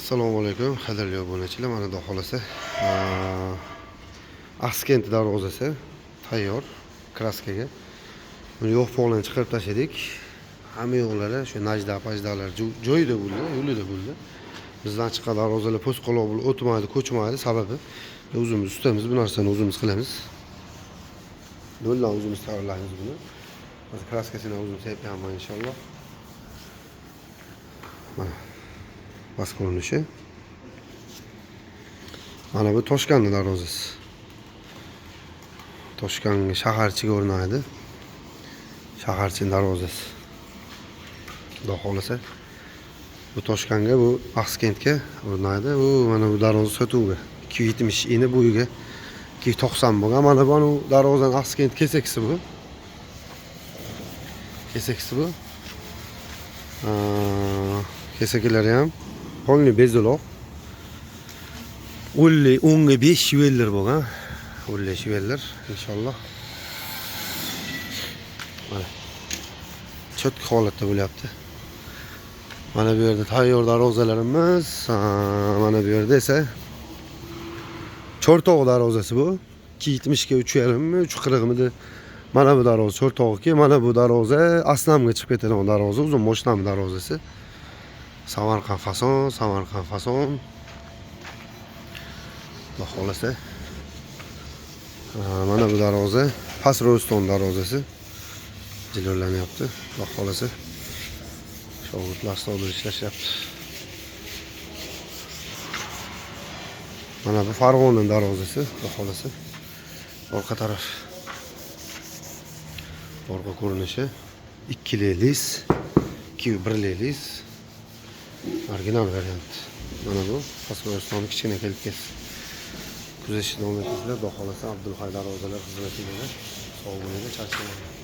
Assalomu alaykum, qadrli obunachilar. Mana xudo xolasa Askent darvozasi tayyor kraskaga. Buni yo'q pog'larni chiqarib tashladik. Hamma yo'qlari shu najda-pajdalar joyida bo'ldi, yo'lida bo'ldi. Bizdan chiqqan darvozalar po'sqaloq bo'lib o'tmaydi, ko'chmaydi. Sababi o'zimiz ustamiz, bu narsani o'zimiz qilamiz. Yo'ldan o'zimiz tayyorlaymiz buni. Hozir kraskasini o'zimiz yapyapman inshaalloh. Mana bas ko'rinishi. Mana bu Toshkent darvozasi. Toshkentga shaharchiga o'rnaydi. Shaharchi darvozasi. Xudo xolasa bu Toshkentga, bu Askentga o'rnaydi. Bu mana bu darvoza sotuvga 270 ini bo'yiga 290 bo'lgan. Mana bu darvozaning Askent kesakisi bu. Kesakisi bu. Kesaklari ham polni bezuloq. 10 ga 5 yuvellar bo'lgan. 15 yuvellar inshaalloh. Mana cho'tki holatda bo'lyapti. Mana bu yerda tayyor darvozalarimiz, mana bu yerda esa Cho'rtog' darvozasi bu. 270 ga 3.5 3.40 mana bu darvoza Cho'rtog'ga, mana bu darvoza Asnamga chiqib ketadigan darvoza, uzun Mo'shnam darvozasi. Samarqand fason. Xudo xolasa mana bu darvoza Pasroston darvozasi jilolanyapti. Xudo xolasa shogirdlar sodir ishlashyapti. Mana bu Farg'ona darvozasi, xudo xolasa orqa taraf. Orqa ko'rinishi 2 lis, 2 lis. Original variant. Mana bu Pasroston kichkina kelib kuzatishni davom etingizlar. Xudo xolasa Abdulhay darvozalar xizmatiga sog' bo'linglar, charchamanglar.